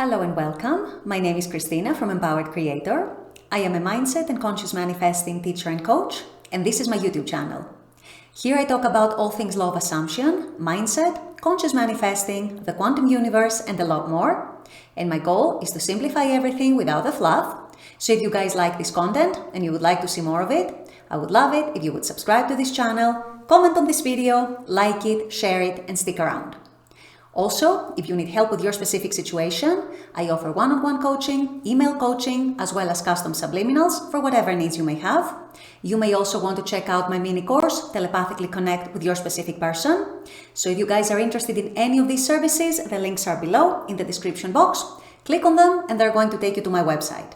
Hello and welcome. My name is Christina from Empowered Creator. I am a mindset and conscious manifesting teacher and coach, and this is my YouTube channel. Here I talk about all things law of assumption, mindset, conscious manifesting, the quantum universe, and a lot more. And my goal is to simplify everything without the fluff. So if you guys like this content and you would like to see more of it, I would love it if you would subscribe to this channel, comment on this video, like it, share it, and stick around. Also, if you need help with your specific situation, I offer one-on-one coaching, email coaching, as well as custom subliminals for whatever needs you may have. You may also want to check out my mini course, Telepathically Connect with Your Specific Person. So if you guys are interested in any of these services, the links are below in the description box. Click on them and they're going to take you to my website.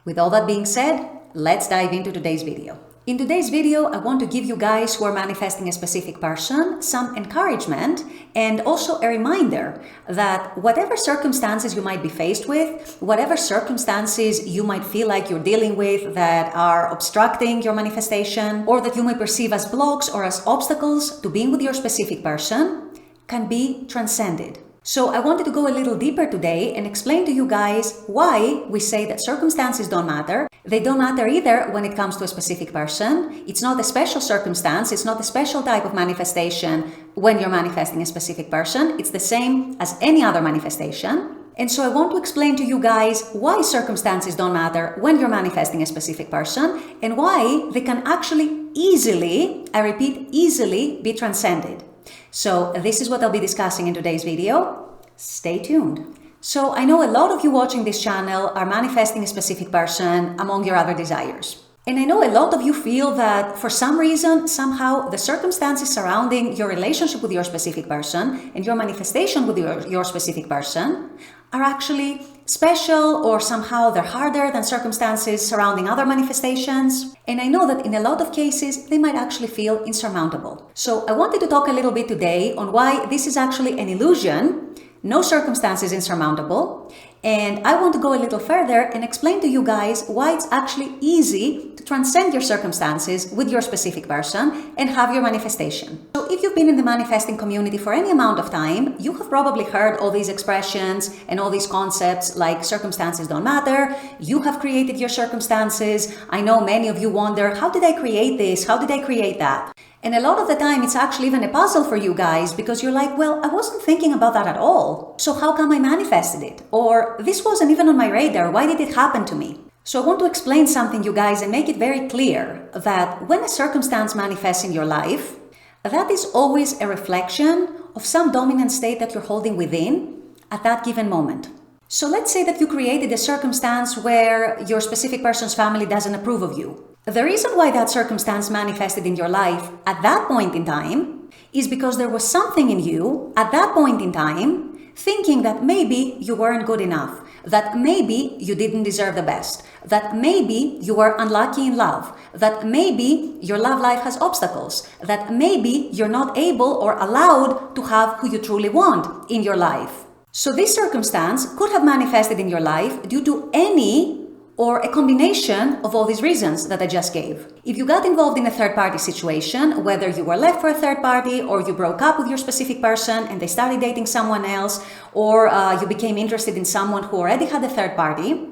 With all that being said, let's dive into today's video. In today's video, I want to give you guys who are manifesting a specific person some encouragement and also a reminder that whatever circumstances you might be faced with, whatever circumstances you might feel like you're dealing with that are obstructing your manifestation or that you may perceive as blocks or as obstacles to being with your specific person, can be transcended. So I wanted to go a little deeper today and explain to you guys why we say that circumstances don't matter. They don't matter either when it comes to a specific person. It's not a special circumstance. It's not a special type of manifestation when you're manifesting a specific person. It's the same as any other manifestation. And so I want to explain to you guys why circumstances don't matter when you're manifesting a specific person and why they can actually easily, I repeat, easily be transcended. So this is what I'll be discussing in today's video. Stay tuned. So I know a lot of you watching this channel are manifesting a specific person among your other desires. And I know a lot of you feel that for some reason, somehow the circumstances surrounding your relationship with your specific person and your manifestation with your specific person are actually special, or somehow they're harder than circumstances surrounding other manifestations. And I know that in a lot of cases, they might actually feel insurmountable. So I wanted to talk a little bit today on why this is actually an illusion. No circumstance is insurmountable. And I want to go a little further and explain to you guys why it's actually easy to transcend your circumstances with your specific person and have your manifestation. So if you've been in the manifesting community for any amount of time, you have probably heard all these expressions and all these concepts like circumstances don't matter. You have created your circumstances. I know many of you wonder, how did I create this? How did I create that? And a lot of the time, it's actually even a puzzle for you guys because you're like, well, I wasn't thinking about that at all. So how come I manifested it? Or this wasn't even on my radar. Why did it happen to me? So I want to explain something, you guys, and make it very clear that when a circumstance manifests in your life, that is always a reflection of some dominant state that you're holding within at that given moment. So let's say that you created a circumstance where your specific person's family doesn't approve of you. The reason why that circumstance manifested in your life at that point in time is because there was something in you at that point in time thinking that maybe you weren't good enough, that maybe you didn't deserve the best, that maybe you were unlucky in love, that maybe your love life has obstacles, that maybe you're not able or allowed to have who you truly want in your life. So this circumstance could have manifested in your life due to any or a combination of all these reasons that I just gave. If you got involved in a third-party situation, whether you were left for a third party or you broke up with your specific person and they started dating someone else, or you became interested in someone who already had a third party,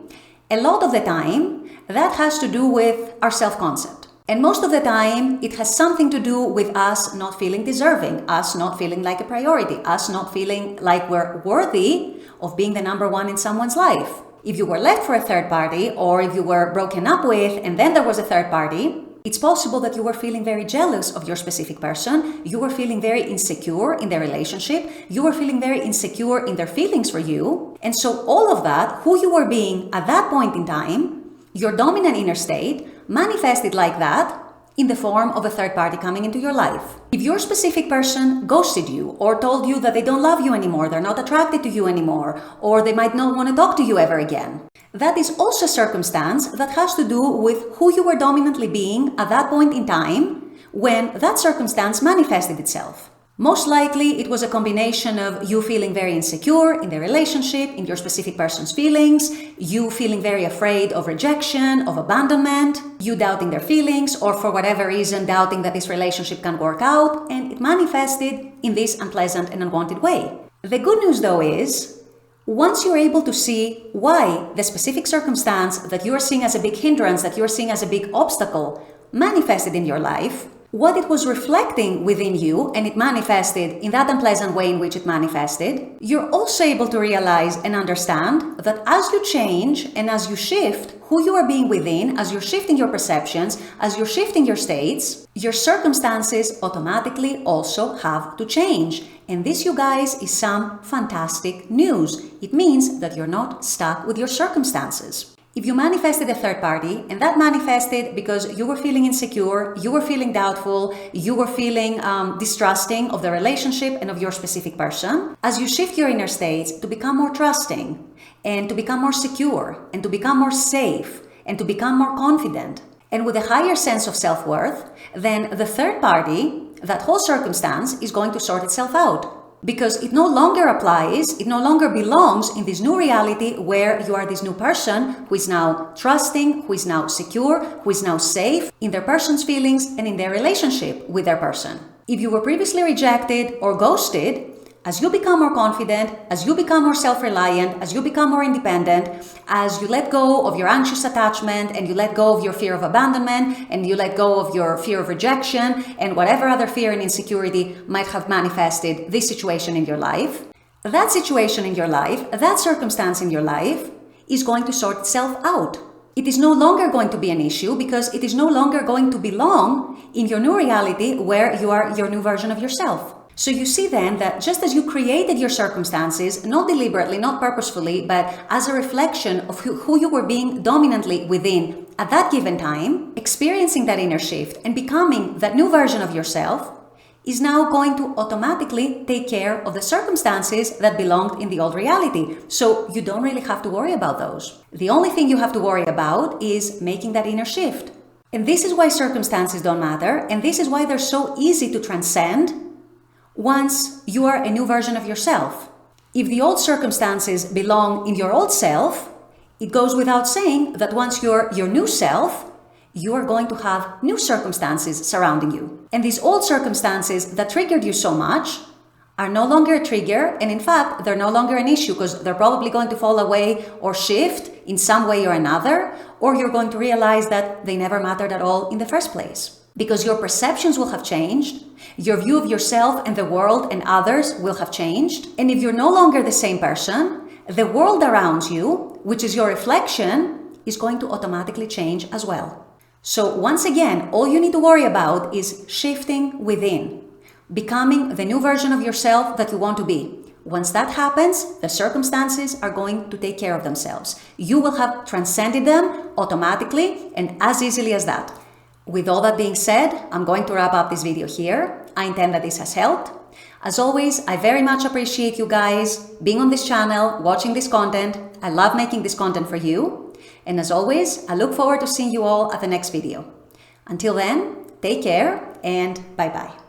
a lot of the time that has to do with our self-concept. And most of the time, it has something to do with us not feeling deserving, us not feeling like a priority, us not feeling like we're worthy of being the number one in someone's life. If you were left for a third party, or if you were broken up with and then there was a third party, it's possible that you were feeling very jealous of your specific person, you were feeling very insecure in their relationship, you were feeling very insecure in their feelings for you. And so all of that, who you were being at that point in time, your dominant inner state, manifested like that in the form of a third party coming into your life. If your specific person ghosted you or told you that they don't love you anymore, they're not attracted to you anymore, or they might not want to talk to you ever again, that is also a circumstance that has to do with who you were dominantly being at that point in time when that circumstance manifested itself. Most likely, it was a combination of you feeling very insecure in the relationship, in your specific person's feelings, you feeling very afraid of rejection, of abandonment, you doubting their feelings, or for whatever reason, doubting that this relationship can work out, and it manifested in this unpleasant and unwanted way. The good news, though, is Once you're able to see why the specific circumstance that you're seeing as a big hindrance, that you're seeing as a big obstacle, manifested in your life, what it was reflecting within you, and it manifested in that unpleasant way in which it manifested, you're also able to realize and understand that as you change and as you shift who you are being within, as you're shifting your perceptions, as you're shifting your states, your circumstances automatically also have to change. And this, you guys, is some fantastic news. It means that you're not stuck with your circumstances. If you manifested a third party, and that manifested because you were feeling insecure, you were feeling doubtful, you were feeling distrusting of the relationship and of your specific person, as you shift your inner states to become more trusting and to become more secure and to become more safe and to become more confident and with a higher sense of self-worth, then the third party, that whole circumstance, is going to sort itself out. Because it no longer applies, it no longer belongs in this new reality where you are this new person who is now trusting, who is now secure, who is now safe in their person's feelings and in their relationship with their person. If you were previously rejected or ghosted, as you become more confident, as you become more self-reliant, as you become more independent, as you let go of your anxious attachment and you let go of your fear of abandonment and you let go of your fear of rejection and whatever other fear and insecurity might have manifested this situation in your life, that situation in your life, that circumstance in your life is going to sort itself out. It is no longer going to be an issue because it is no longer going to belong in your new reality where you are your new version of yourself. So you see then that just as you created your circumstances, not deliberately, not purposefully, but as a reflection of who you were being dominantly within at that given time, experiencing that inner shift and becoming that new version of yourself is now going to automatically take care of the circumstances that belonged in the old reality. So you don't really have to worry about those. The only thing you have to worry about is making that inner shift. And this is why circumstances don't matter, and this is why they're so easy to transcend once you are a new version of yourself. If the old circumstances belong in your old self, it goes without saying that once you're your new self, you are going to have new circumstances surrounding you. And these old circumstances that triggered you so much are no longer a trigger, and in fact, they're no longer an issue because they're probably going to fall away or shift in some way or another, or you're going to realize that they never mattered at all in the first place. Because your perceptions will have changed, your view of yourself and the world and others will have changed. And if you're no longer the same person, the world around you, which is your reflection, is going to automatically change as well. So once again, all you need to worry about is shifting within, becoming the new version of yourself that you want to be. Once that happens, the circumstances are going to take care of themselves. You will have transcended them automatically and as easily as that. With all that being said, I'm going to wrap up this video here. I intend that this has helped. As always, I very much appreciate you guys being on this channel, watching this content. I love making this content for you. And as always, I look forward to seeing you all at the next video. Until then, take care and bye-bye.